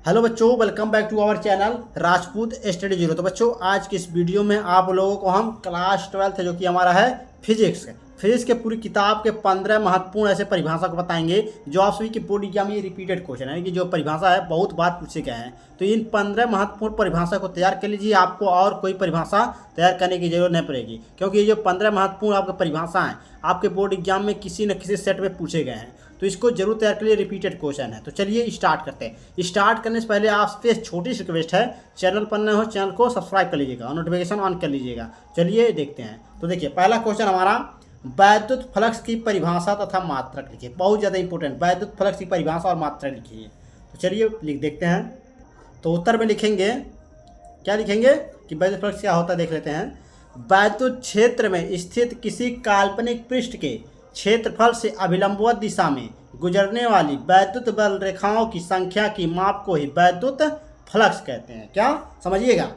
Hello बच्चों, welcome back to our channel Rajput study zero. तो बच्चों, आज की इस वीडियो में आप लोगों को हम क्लास 12 जो कि हमारा है फिजिक्स के पूरी किताब के 15 महत्वपूर्ण ऐसे परिभाषा को बताएंगे जो आप सभी के बोर्ड एग्जाम में रिपीटेड क्वेश्चन है कि जो परिभाषा है बहुत बार पूछे गए हैं। तो इन 15 महत्वपूर्ण परिभाषा को तैयार कर लीजिए, आपको और कोई परिभाषा तैयार करने की जरूरत नहीं पड़ेगी, क्योंकि ये जो 15 महत्वपूर्ण आपके परिभाषा हैं आपके बोर्ड एग्जाम में किसी न किसी सेट में पूछे गए हैं। तो इसको जरूर तैयार करिए, रिपीटेड क्वेश्चन है। तो चलिए स्टार्ट करते हैं। स्टार्ट करने से पहले आपसे छोटी सी रिक्वेस्ट है, चैनल पर नए हो चैनल को सब्सक्राइब कर लीजिएगा और नोटिफिकेशन ऑन कर लीजिएगा। चलिए देखते हैं। तो देखिए, पहला क्वेश्चन हमारा वैद्युत फ्लक्स की परिभाषा तथा मात्रक लिखिए। बहुत ज़्यादा इंपॉर्टेंट, वैद्युत फ्लक्स की परिभाषा और मात्रक लिखिए। तो चलिए लिख देखते हैं। तो उत्तर में लिखेंगे, क्या लिखेंगे कि वैद्युत फ्लक्स क्या होता है, देख लेते हैं। वैद्युत क्षेत्र में स्थित किसी काल्पनिक पृष्ठ के क्षेत्रफल से अभिलंबवत दिशा में गुजरने वाली वैद्युत बल रेखाओं की संख्या की माप को ही वैद्युत फ्लक्स कहते हैं। क्या समझिएगा,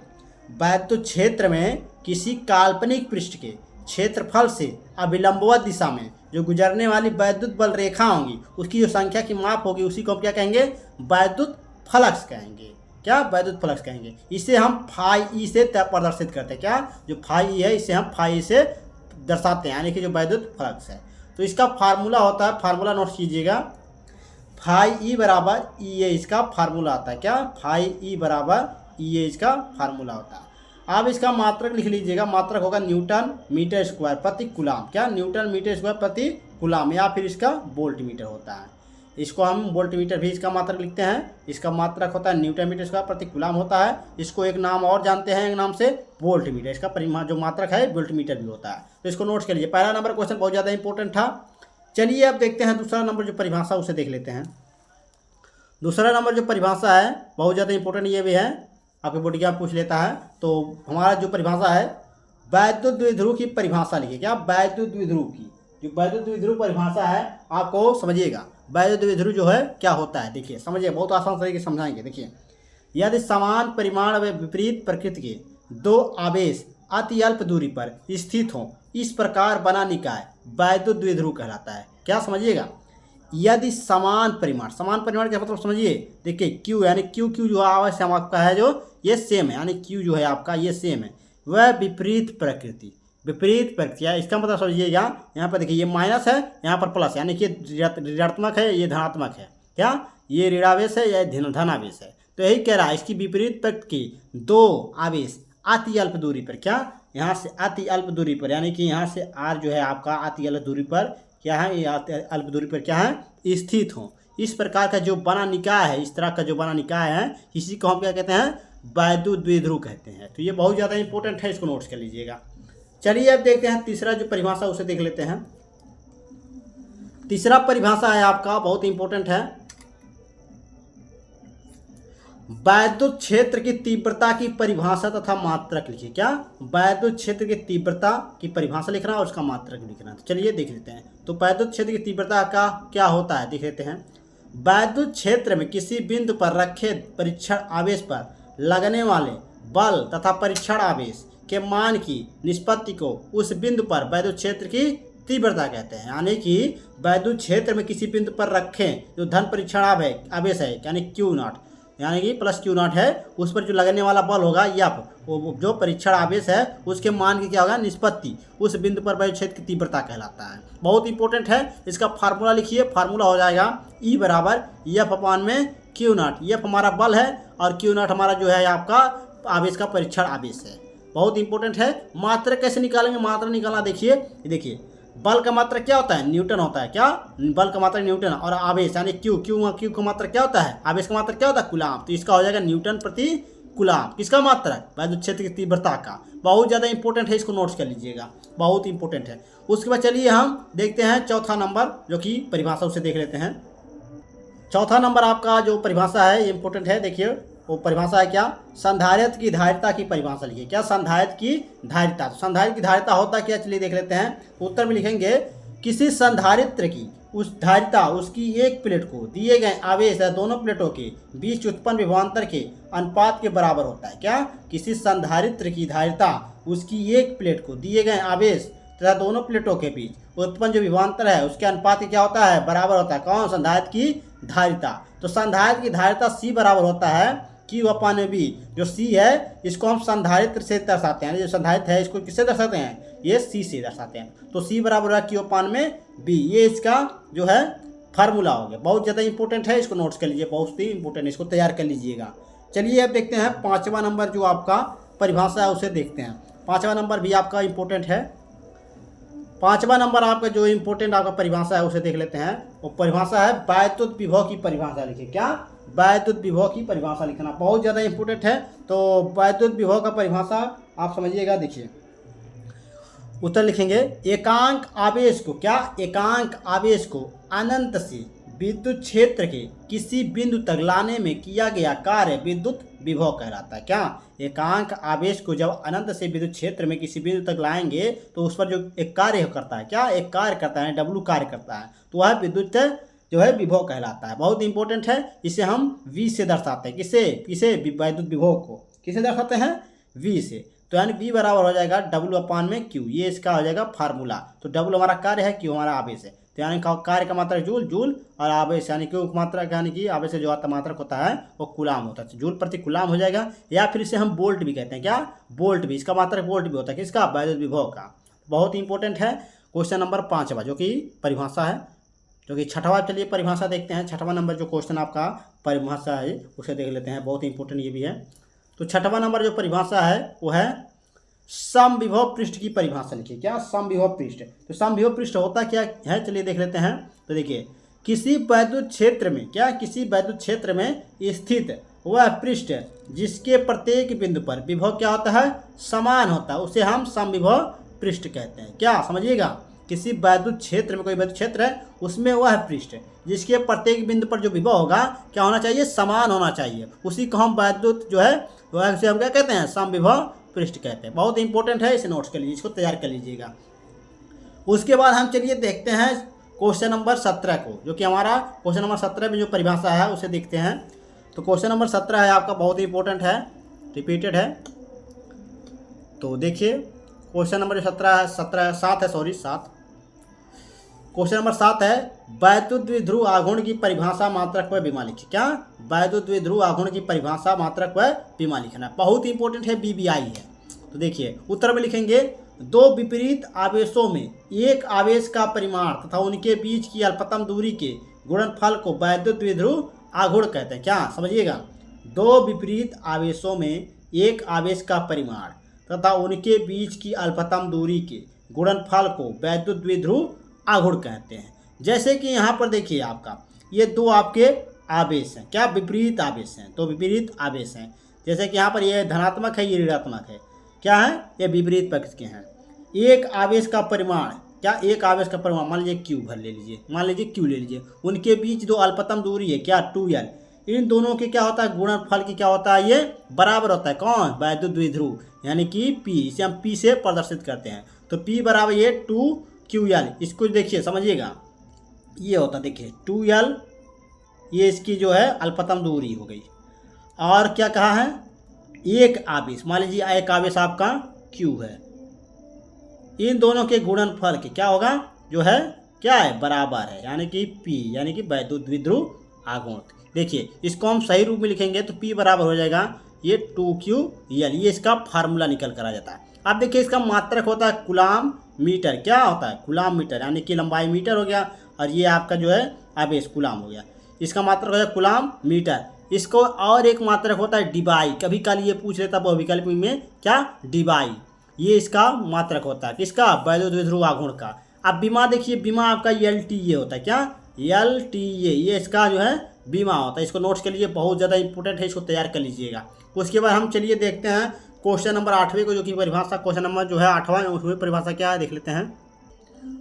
वैद्युत क्षेत्र में किसी काल्पनिक पृष्ठ के क्षेत्रफल से अभिलंबवत दिशा में जो गुजरने वाली वैद्युत बल रेखा होंगी उसकी जो संख्या की माप होगी उसी को हम क्या कहेंगे, वैद्युत फ्लक्स कहेंगे। क्या वैद्युत फ्लक्स कहेंगे। इसे हम फाई ई से प्रदर्शित करते हैं। क्या, जो फाई ई है इसे हम फाई से दर्शाते हैं, यानी कि जो वैद्युत फ्लक्स है। तो इसका फार्मूला होता है, फार्मूला नोट कीजिएगा, फाई ई बराबर ई ए इसका फार्मूला आता है। क्या, फाई ई बराबर ई ए इसका फार्मूला होता है। आप इसका मात्रक लिख लीजिएगा, मात्रक होगा न्यूटन मीटर स्क्वायर प्रति कूलाम। क्या, न्यूटन मीटर स्क्वायर प्रति कूलाम, या फिर इसका वोल्ट मीटर होता है। इसको हम वोल्ट मीटर भी इसका मात्रक लिखते हैं। इसका मात्रक होता है न्यूटन मीटर स्क्वायर प्रति कूलाम होता है। इसको एक नाम और जानते हैं, एक नाम से वोल्ट मीटर। इसका परिमाण जो मात्रक है वोल्ट मीटर भी होता है। तो इसको नोट कर लीजिए। पहला नंबर क्वेश्चन बहुत ज़्यादा इंपॉर्टेंट था। चलिए अब देखते हैं दूसरा नंबर जो परिभाषा उसे देख लेते हैं। दूसरा नंबर जो परिभाषा है बहुत ज़्यादा इंपॉर्टेंट ये भी है, आपके बोर्ड एग्जाम पूछ लेता है। तो हमारा जो परिभाषा है वैद्युत द्विध्रुव की परिभाषा लिखिए। क्या, वैद्युत द्विध्रुव की जो वैद्युत द्विध्रुव परिभाषा है आपको समझिएगा। वैद्युत द्विध्रुव जो है क्या होता है, देखिए समझिए, बहुत आसान तरीके से समझाएंगे। देखिए, यदि समान परिमाण व विपरीत प्रकृति के दो आवेश अति अल्प दूरी पर स्थित हों, इस प्रकार बना निकाय वैद्युत द्विध्रुव कहलाता है। क्या समझिएगा, यदि समान परिमाण क्या मतलब समझिए। देखिए क्यू, यानी क्यू जो आवेश आपका है जो ये सेम है, यानी क्यू जो है आपका ये सेम है, वह विपरीत प्रकृति है। इसका मतलब समझिएगा, यहाँ पर देखिए ये माइनस है, यहाँ पर प्लस, यानी कि ऋणात्मक है, ये धनात्मक है। क्या, ये ऋणावेश है, यह धनावेश है। तो यही कह रहा है, इसकी विपरीत प्रकृति की दो आवेश अति अल्प दूरी पर, क्या, यहाँ से अति अल्प दूरी पर, यानी कि यहाँ से आर जो है आपका अति अल्प दूरी पर क्या है, ये अल्प दूरी पर क्या है, स्थित हो। इस प्रकार का जो बना निकाय है, इस तरह का जो बना निकाय है, इसी को हम क्या कहते हैं, वैद्युत द्विध्रुव कहते हैं। तो ये बहुत ज़्यादा इंपॉर्टेंट है, इसको नोट्स कर लीजिएगा। चलिए अब देखते हैं तीसरा जो परिभाषा उसे देख लेते हैं। तीसरा परिभाषा है आपका बहुत इंपॉर्टेंट है, वैद्युत क्षेत्र की तीव्रता की परिभाषा तथा मात्रक लिखिए। क्या, वैद्युत क्षेत्र की तीव्रता की परिभाषा लिखना और उसका मात्रक लिखना। तो चलिए देख लेते हैं। तो वैद्युत क्षेत्र की तीव्रता का क्या होता है, देख लेते हैं। वैद्युत क्षेत्र में किसी बिंदु पर रखे परीक्षण आवेश पर लगने वाले बल तथा परीक्षण आवेश के मान की निष्पत्ति को उस बिंदु पर वैद्युत क्षेत्र की तीव्रता कहते हैं। यानी कि वैद्युत क्षेत्र में किसी बिंदु पर रखें जो धन परीक्षण आवेश है, यानी क्यू नॉट, यानी कि प्लस क्यू नॉट है, उस पर जो लगने वाला बल होगा एफ, वो जो परीक्षण आवेश है उसके मान की क्या होगा, निष्पत्ति, उस बिंदु पर वैद्युत क्षेत्र की तीव्रता कहलाता है। बहुत इंपॉर्टेंट है। इसका फार्मूला लिखिए, फार्मूला हो जाएगा ई बराबर एफ अपान में क्यू नॉट। एफ हमारा बल है और क्यू नॉट हमारा जो है आपका आवेश का परीक्षण आवेश है। बहुत इंपॉर्टेंट है। मात्रक कैसे निकालेंगे, मात्रक निकालना देखिए बल का मात्रक क्या होता है, न्यूटन होता है। क्या, बल का मात्रक न्यूटन, और आवेश यानी क्यू का मात्रक क्या होता है, आवेश का मात्रक क्या होता है, कूलाम। तो इसका हो जाएगा न्यूटन प्रति कूलाम। किसका मात्रक, वैद्युत क्षेत्र की तीव्रता का। बहुत ज़्यादा इंपॉर्टेंट है, इसको नोट्स कर लीजिएगा, बहुत इंपॉर्टेंट है। उसके बाद चलिए हम देखते हैं चौथा नंबर जो कि परिभाषा उसे देख लेते हैं। चौथा नंबर आपका जो परिभाषा है इंपॉर्टेंट है। देखिए वो परिभाषा है क्या, संधारित्र की धारिता की परिभाषा लिखिए। क्या, संधारित्र की धारिता। संधारित्र की धारिता होता क्या, चलिए देख लेते हैं। उत्तर में लिखेंगे, किसी संधारित्र की उस धारिता उसकी एक प्लेट को दिए गए आवेश या दोनों प्लेटों के बीच उत्पन्न विभवांतर के अनुपात के बराबर होता है। क्या, किसी संधारित्र की धारिता उसकी एक प्लेट को दिए गए आवेश तथा दोनों प्लेटों के बीच उत्पन्न जो विभवांतर है उसके अनुपात क्या होता है, बराबर होता है कौन, संधारित्र की धारिता। तो संधारित्र की धारिता C बराबर होता है Q/V। जो C है इसको हम संधारित्र से दर्शाते हैं, जो संधारित्र है इसको किससे दर्शाते हैं, ये C से दर्शाते हैं। तो C बराबर है Q/V। ये इसका जो है फार्मूला हो गया, बहुत ज़्यादा इंपॉर्टेंट है, इसको नोट्स कर लीजिए, बहुत ही इंपॉर्टेंट, इसको तैयार कर लीजिएगा। चलिए अब देखते हैं 5वां नंबर जो आपका परिभाषा है उसे देखते हैं। 5वां नंबर भी आपका इंपॉर्टेंट है। 5वां नंबर आपका जो इंपॉर्टेंट आपका परिभाषा है उसे देख लेते हैं। वो परिभाषा है वैद्युत विभव की परिभाषा लिखिए। क्या, वैद्युत विभव की परिभाषा लिखना बहुत ज़्यादा इंपॉर्टेंट है। तो वैद्युत विभव का परिभाषा आप समझिएगा, देखिए उत्तर लिखेंगे, एकांक आवेश को, क्या, एकांक आवेश को अनंत से विद्युत क्षेत्र के किसी बिंदु तक लाने में किया गया कार्य विद्युत विभव कहलाता है। क्या, एकांक आवेश को जब अनंत से विद्युत क्षेत्र में किसी बिंदु तक लाएंगे तो उस पर जो एक कार्य करता है, क्या, एक कार्य करता है, W कार्य करता है, तो वह विद्युत जो है विभव कहलाता है। बहुत इंपॉर्टेंट है, इसे हम V से दर्शाते हैं। किसे वैद्युत विभव को किसे दर्शाते हैं, V से। तो यानी V बराबर हो जाएगा W/Q, ये इसका हो जाएगा फार्मूला। तो W हमारा कार्य है, Q हमारा आवेश है। तो यानी कार्य का मात्रक जूल, जूल और आवेश यानी कि मात्रक यानी कि आवेश से जो मात्रक होता है वो कूलाम होता है, जूल प्रति कूलाम हो जाएगा। या फिर इसे हम वोल्ट भी कहते हैं। क्या, वोल्ट भी, इसका मात्रक वोल्ट भी होता है, किसका, वैद्युत विभव का। बहुत इंपॉर्टेंट है। क्वेश्चन नंबर 5वां जो कि परिभाषा है, जो कि 6वां, चलिए परिभाषा देखते हैं। 6वां नंबर जो क्वेश्चन आपका परिभाषा है उसे देख लेते हैं, बहुत इंपॉर्टेंट ये भी है। तो 6वां नंबर जो परिभाषा है वो है समविभव पृष्ठ की परिभाषा लिखिए। क्या, समविभव पृष्ठ। तो समविभव पृष्ठ होता क्या है, चलिए देख लेते हैं। तो देखिए, किसी वैद्युत क्षेत्र में, क्या, किसी वैद्युत क्षेत्र में स्थित वह पृष्ठ जिसके प्रत्येक बिंदु पर विभव क्या होता है, समान होता है, उसे हम समविभव पृष्ठ कहते हैं। क्या, समझिएगा, किसी वैद्युत क्षेत्र में, कोई वैद्युत क्षेत्र है उसमें वह पृष्ठ जिसके प्रत्येक बिंदु पर जो विभव होगा क्या होना चाहिए, समान होना चाहिए, उसी को हम वैद्युत जो है वह से हम क्या कहते हैं, समविभव पृष्ठ कहते हैं। बहुत इंपॉर्टेंट है, इसे नोट्स कर लीजिए, इसको तैयार कर लीजिएगा। उसके बाद हम चलिए देखते हैं क्वेश्चन नंबर 17 को, जो कि हमारा क्वेश्चन नंबर 17 में जो परिभाषा है उसे देखते हैं। तो क्वेश्चन नंबर 17 है आपका, बहुत इंपॉर्टेंट है, रिपीटेड है। तो देखिए क्वेश्चन नंबर 7 क्वेश्चन नंबर 7 है, वैद्युत द्विध्रुव आघूर्ण की परिभाषा मात्रक व विमा लिखिए। क्या, वैद्युत द्विध्रुव आघूर्ण की परिभाषा मात्रक व विमा लिखना बहुत इंपॉर्टेंट है, BBI है। तो देखिए उत्तर में लिखेंगे, दो विपरीत आवेशों में एक आवेश का परिमाण तथा उनके बीच की अल्पतम दूरी के गुणनफल को वैद्युत द्विध्रुव आघूर्ण कहते हैं। क्या, समझिएगा, दो विपरीत आवेशों में एक आवेश का परिमाण तथा उनके बीच की अल्पतम दूरी के गुणनफल को वैद्युत द्विध्रुव आघूर्ण कहते हैं। जैसे कि यहाँ पर देखिए आपका ये दो आपके आवेश हैं, क्या, विपरीत आवेश हैं, तो विपरीत आवेश हैं। जैसे कि यहाँ पर ये धनात्मक है, ये ऋणात्मक है, क्या है, ये विपरीत पक्ष के हैं। एक आवेश का परिमाण, क्या, एक आवेश का परिमाण, मान लीजिए Q भर ले लीजिए, मान लीजिए Q ले लीजिए, उनके बीच जो अल्पतम दूरी है, क्या, 2L, इन दोनों के क्या होता है, गुणनफल की क्या होता है, ये बराबर होता है, कौन, वैद्युत द्विध्रुव यानी कि P, इसे हम P से प्रदर्शित करते हैं। तो P बराबर ये 2QL, इसको देखिए समझिएगा, ये होता, देखिए 2L, ये इसकी जो है अल्पतम दूरी हो गई। और क्या कहा है, एक आवेश, मान लीजिए एक आवेश आपका Q है, इन दोनों के गुणनफल के क्या होगा, जो है क्या है, बराबर है, यानी कि P, यानी कि वैद्युत द्विध्रुव आघूर्ण। देखिए इसको हम सही रूप में लिखेंगे तो P बराबर हो जाएगा ये 2QL, ये इसका फार्मूला निकल कर आ जाता है। अब देखिए इसका मात्रक होता है कूलाम मीटर, क्या होता है, कूलाम मीटर, यानी कि लंबाई मीटर हो गया और ये आपका जो है आवेश कूलाम हो गया, इसका मात्रक हो जाए कूलाम मीटर। इसको और एक मात्रक होता है डिबाई, कभी कल ये पूछ लेता बहुविकल्प में, क्या, डिबाई, ये इसका मात्रक होता है, किसका, वैद्युत द्विध्रुव आघूर्ण का। अब बीमा देखिए, बीमा आपका LTA होता है, क्या, LTA, ये इसका जो है बीमा होता है, इसको नोट्स के लिए बहुत ज़्यादा इंपॉर्टेंट है, इसको तैयार कर लीजिएगा। उसके बाद हम चलिए देखते हैं क्वेश्चन नंबर 8वें को, जो कि परिभाषा क्वेश्चन नंबर जो है 8वां, उसमें परिभाषा क्या है देख लेते हैं।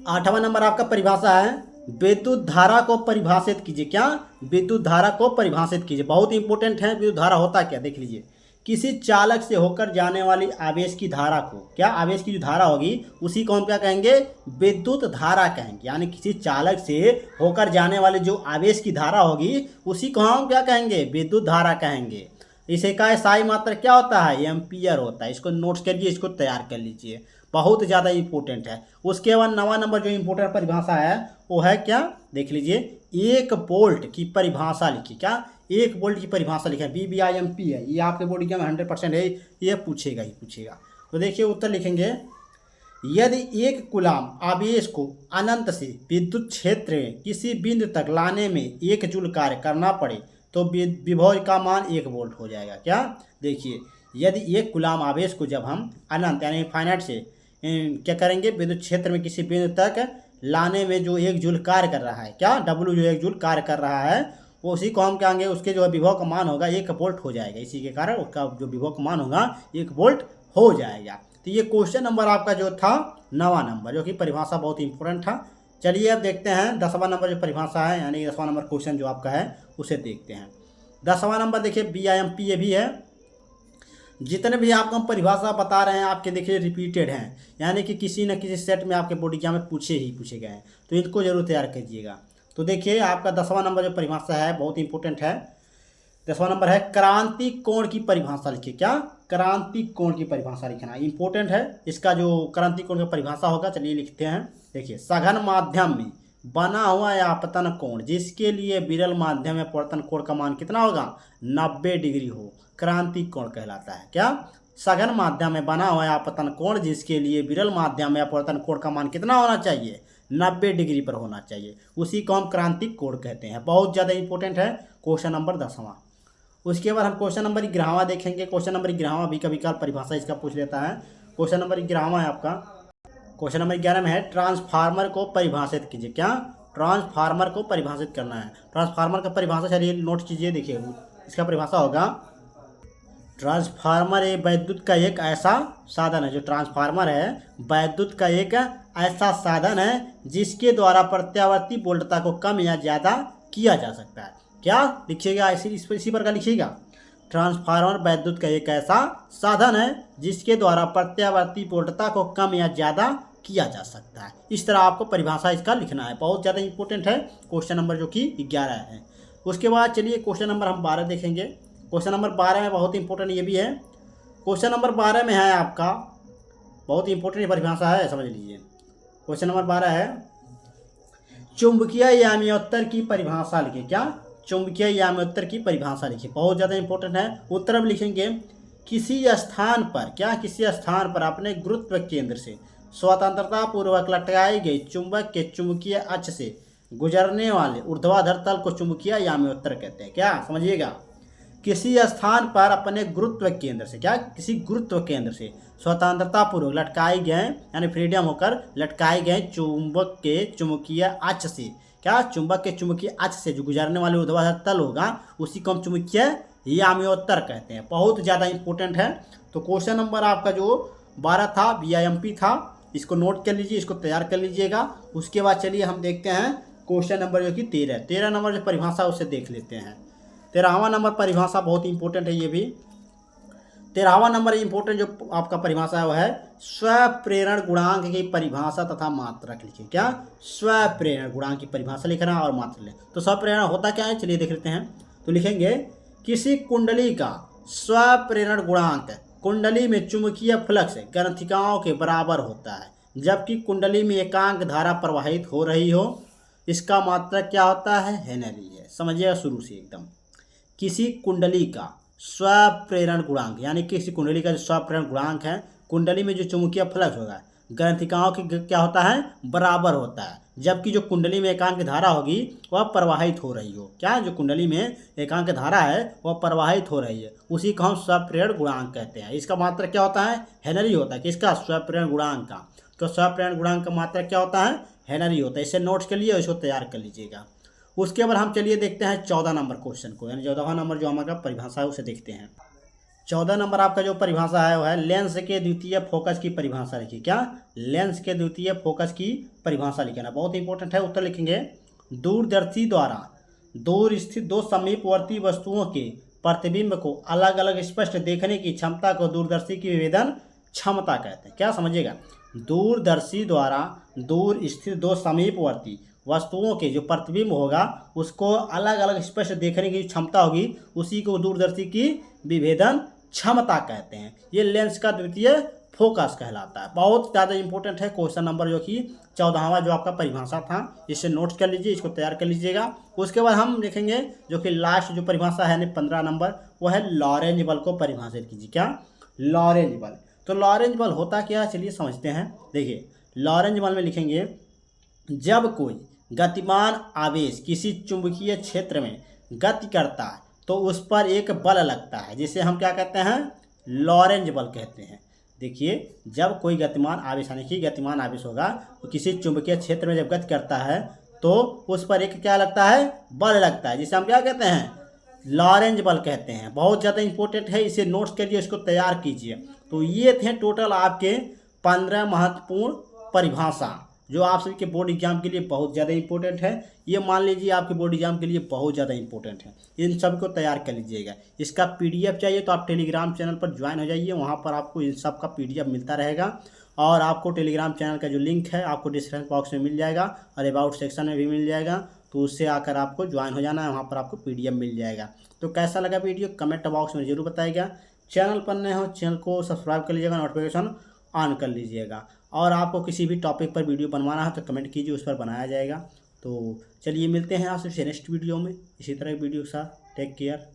8वां नंबर आपका परिभाषा है, विद्युत धारा को परिभाषित कीजिए। क्या, विद्युत धारा को परिभाषित कीजिए, बहुत इंपॉर्टेंट है। विद्युत धारा होता क्या, देख लीजिए, किसी चालक से होकर जाने वाली आवेश की धारा को, क्या, आवेश की जो धारा होगी उसी को हम क्या कहेंगे, विद्युत धारा कहेंगे। यानी किसी चालक से होकर जाने वाली जो आवेश की धारा होगी उसी को हम क्या कहेंगे, विद्युत धारा कहेंगे। इसे का SI मात्रक क्या होता है, एम्पियर होता है। इसको नोट्स करिए, इसको तैयार कर लीजिए, बहुत ज़्यादा इंपॉर्टेंट है। उसके बाद 9वां नंबर जो इंपॉर्टेंट परिभाषा है वो है क्या, देख लीजिए, एक बोल्ट की परिभाषा लिखी। क्या, एक बोल्ट की परिभाषा लिखा है, BBIMP है, ये आपके बोर्ड एग्जाम में 100% है, ये पूछेगा ही पूछेगा। तो देखिए उत्तर लिखेंगे, यदि एक कूलाम आवेश को अनंत से विद्युत क्षेत्र में किसी बिंदु तक लाने में 1 जूल कार्य करना पड़े तो विभव का मान 1 वोल्ट हो जाएगा। क्या, देखिए, यदि एक कूलाम आवेश को जब हम अनंत यानी इनफाइनाइट से क्या करेंगे, विद्युत क्षेत्र में किसी बिंदु तक लाने में जो 1 जूल कार्य कर रहा है, क्या, W जो 1 जूल कार्य कर रहा है, वो उसी को हम कहेंगे, उसके जो विभव का मान होगा 1 वोल्ट हो जाएगा। इसी के कारण उसका जो विभव का मान होगा 1 वोल्ट हो जाएगा। तो ये क्वेश्चन नंबर आपका जो था 9वां नंबर, जो कि परिभाषा बहुत इंपॉर्टेंट था। चलिए अब देखते हैं 10वां नंबर जो परिभाषा है, यानी 10वां नंबर क्वेश्चन जो आपका है उसे देखते हैं। 10वां नंबर देखिए BIMP ये भी है। जितने भी आपको हम परिभाषा बता रहे हैं आपके देखिए रिपीटेड हैं, यानी कि किसी न किसी सेट में आपके बोर्ड एग्जाम में पूछे गए हैं, तो इनको जरूर तैयार कीजिएगा। तो देखिए आपका 10वां नंबर जो परिभाषा है बहुत इंपॉर्टेंट है। 10वां नंबर है क्रांति कोण की परिभाषा लिखिए। क्या, क्रांति कोण की परिभाषा लिखना इंपॉर्टेंट है। इसका जो क्रांति कोण की परिभाषा होगा, चलिए लिखते हैं। देखिए, सघन माध्यम में बना हुआ या आपतन कोण जिसके लिए विरल माध्यम में अपवर्तन कोण का मान कितना होगा, 90 डिग्री हो, क्रांति कोण कहलाता है। क्या, सघन माध्यम में बना हुआ या आपतन कोण जिसके लिए विरल माध्यम में अपवर्तन कोण का मान कितना होना चाहिए, 90 डिग्री पर होना चाहिए, उसी को हम क्रांतिक कोण कहते हैं। बहुत ज़्यादा इंपॉर्टेंट है क्वेश्चन नंबर 10वां। उसके बाद हम क्वेश्चन नंबर 11वां देखेंगे। क्वेश्चन नंबर 11वां भी कभी कभार परिभाषा इसका पूछ लेता है। क्वेश्चन नंबर 11वां है आपका। क्वेश्चन नंबर 11 में है ट्रांसफार्मर को परिभाषित कीजिए। क्या, ट्रांसफार्मर को परिभाषित करना है। ट्रांसफार्मर का परिभाषा चलिए नोट कीजिए। देखिए इसका परिभाषा होगा, ट्रांसफार्मर एक वैद्युत का एक ऐसा साधन है, जो ट्रांसफार्मर है वैद्युत का एक ऐसा साधन है जिसके द्वारा प्रत्यावर्ती वोल्टता को कम या ज़्यादा किया जा सकता है। क्या लिखिएगा, इसी प्रकार लिखिएगा, ट्रांसफार्मर वैद्युत का एक ऐसा साधन है जिसके द्वारा प्रत्यावर्ती वोल्टता को कम या ज़्यादा किया जा सकता है। इस तरह आपको परिभाषा इसका लिखना है। बहुत ज़्यादा इंपॉर्टेंट है क्वेश्चन नंबर जो कि 11 है। उसके बाद चलिए क्वेश्चन नंबर हम 12 देखेंगे। क्वेश्चन नंबर 12 में बहुत इंपॉर्टेंट ये भी है। क्वेश्चन नंबर 12 में है आपका बहुत इंपॉर्टेंट परिभाषा है, समझ लीजिए। क्वेश्चन नंबर 12 है चुंबकीय याम्योत्तर की परिभाषा लिखिए। क्या, चुंबकीय याम्योत्तर की परिभाषा लिखिए, बहुत ज़्यादा इंपॉर्टेंट है। उत्तर में लिखेंगे, किसी स्थान पर, क्या, किसी स्थान पर अपने गुरुत्व केंद्र से स्वतंत्रता पूर्वक लटकाई गई चुंबक के चुंबकीय अक्ष से गुजरने वाले ऊर्ध्वाधर तल को चुंबकीय याम्योत्तर कहते हैं। क्या, समझिएगा, किसी स्थान पर अपने गुरुत्व केंद्र से, क्या, किसी गुरुत्व केंद्र से स्वतंत्रता पूर्वक लटकाए गए यानी फ्रीडम होकर लटकाए गए चुंबक के चुंबकीय अक्ष से, क्या, चुंबक के चुंबकीय अक्ष से जो गुजरने वाले ऊर्ध्वाधर तल होगा उसी को हम चुंबकीय याम्योत्तर कहते हैं। बहुत ज़्यादा इंपॉर्टेंट है। तो क्वेश्चन नंबर आपका जो 12 था BIMP था, इसको नोट कर लीजिए, इसको तैयार कर लीजिएगा। उसके बाद चलिए हम देखते हैं क्वेश्चन नंबर जो कि 13 नंबर जो परिभाषा उसे देख लेते हैं। 13वां नंबर परिभाषा बहुत इंपॉर्टेंट है। ये भी 13वां नंबर इंपॉर्टेंट जो आपका परिभाषा है वो है स्वप्रेरण गुणांक की परिभाषा तथा मात्रक लिखिए। क्या, स्वप्रेरण गुणांक की परिभाषा लिखना और मात्रक लिखना। तो स्वप्रेरण होता क्या है, चलिए देख लेते हैं। तो लिखेंगे, किसी कुंडली का स्वप्रेरण गुणांक कुंडली में चुंबकीय फ्लक्स ग्रंथिकाओं के बराबर होता है जबकि कुंडली में एकांक धारा प्रवाहित हो रही हो। इसका मात्रक क्या होता है, हेनरी है। समझिएगा शुरू से एकदम। किसी कुंडली का स्वप्रेरण गुणांक, यानी किसी कुंडली का जो स्वप्रेरण गुणांक है, कुंडली में जो चुंबकीय फ्लक्स होगा ग्रंथिकाओं की क्या होता है, बराबर होता है, जबकि जो कुंडली में एकांक धारा होगी वह प्रवाहित हो रही हो। क्या, जो कुंडली में एकांक धारा है वह प्रवाहित हो रही है, उसी को हम स्वप्रेरण गुणांक कहते हैं। इसका मात्रक क्या होता है, हेनरी होता है। किसका, स्वप्रेरण गुणांक का। तो स्वप्रेरण गुणांक का मात्रक क्या होता है, हेनरी होता है। इसे नोट्स के लिए इसको तैयार कर लीजिएगा। उसके बाद हम चलिए देखते हैं 14 नंबर क्वेश्चन को, यानी 14वां नंबर जो हमारा परिभाषा है उसे देखते हैं। 14 नंबर आपका जो परिभाषा है वो है लेंस के द्वितीय फोकस की परिभाषा लिखिए। क्या, लेंस के द्वितीय फोकस की परिभाषा लिखना बहुत इंपॉर्टेंट है। उत्तर लिखेंगे, दूरदर्शी द्वारा दूर स्थित दो समीपवर्ती वस्तुओं के प्रतिबिंब को अलग अलग स्पष्ट देखने की क्षमता को दूरदर्शी की विभेदन क्षमता कहते हैं। क्या, समझिएगा, दूरदर्शी द्वारा दूर स्थित दो समीपवर्ती वस्तुओं के जो प्रतिबिंब होगा उसको अलग अलग स्पष्ट देखने की क्षमता होगी, उसी को दूरदर्शी की विभेदन क्षमता कहते हैं। ये लेंस का द्वितीय फोकस कहलाता है। बहुत ज़्यादा इंपॉर्टेंट है क्वेश्चन नंबर जो कि 14वां जो आपका परिभाषा था, इसे नोट कर लीजिए, इसको तैयार कर लीजिएगा। उसके बाद हम देखेंगे जो कि लास्ट जो परिभाषा है 15 नंबर, वो है लॉरेंज बल को परिभाषित कीजिए। क्या? लॉरेंज बल। तो लॉरेंज बल होता क्या है, चलिए समझते हैं। देखिए लॉरेंज बल में लिखेंगे जब कोई गतिमान आवेश किसी चुंबकीय क्षेत्र में गति करता है तो उस पर एक बल लगता है, जिसे हम क्या कहते हैं? लॉरेंज बल कहते हैं। देखिए जब कोई गतिमान आवेश यानी कि गतिमान आवेश होगा तो किसी चुंबकीय क्षेत्र में जब गति करता है तो उस पर एक क्या लगता है? बल लगता है, जिसे हम क्या कहते हैं? लॉरेंज बल कहते हैं। बहुत ज़्यादा इंपॉर्टेंट है, इसे नोट्स करिए, इसको तैयार कीजिए। तो ये थे टोटल आपके 15 महत्वपूर्ण परिभाषा जो आप सभी के बोर्ड एग्जाम के लिए बहुत ज़्यादा इंपॉर्टेंट है। ये मान लीजिए आपके बोर्ड एग्जाम के लिए बहुत ज़्यादा इंपॉर्टेंट है, इन सब को तैयार कर लीजिएगा। इसका पीडीएफ चाहिए तो आप टेलीग्राम चैनल पर ज्वाइन हो जाइए, वहाँ पर आपको इन सब का पीडीएफ मिलता रहेगा। और आपको टेलीग्राम चैनल का जो लिंक है आपको डिस्क्रिप्शन बॉक्स में मिल जाएगा और अबाउट सेक्शन में भी मिल जाएगा, तो उससे आकर आपको ज्वाइन हो जाना है, वहाँ पर आपको पीडीएफ मिल जाएगा। तो कैसा लगा वीडियो कमेंट बॉक्स में जरूर बताइएगा। चैनल पर नए हो चैनल को सब्सक्राइब कर लीजिएगा, नोटिफिकेशन ऑन कर लीजिएगा। और आपको किसी भी टॉपिक पर वीडियो बनवाना है तो कमेंट कीजिए, उस पर बनाया जाएगा। तो चलिए मिलते हैं आपसे नेक्स्ट वीडियो में इसी तरह वीडियो के साथ। Take care.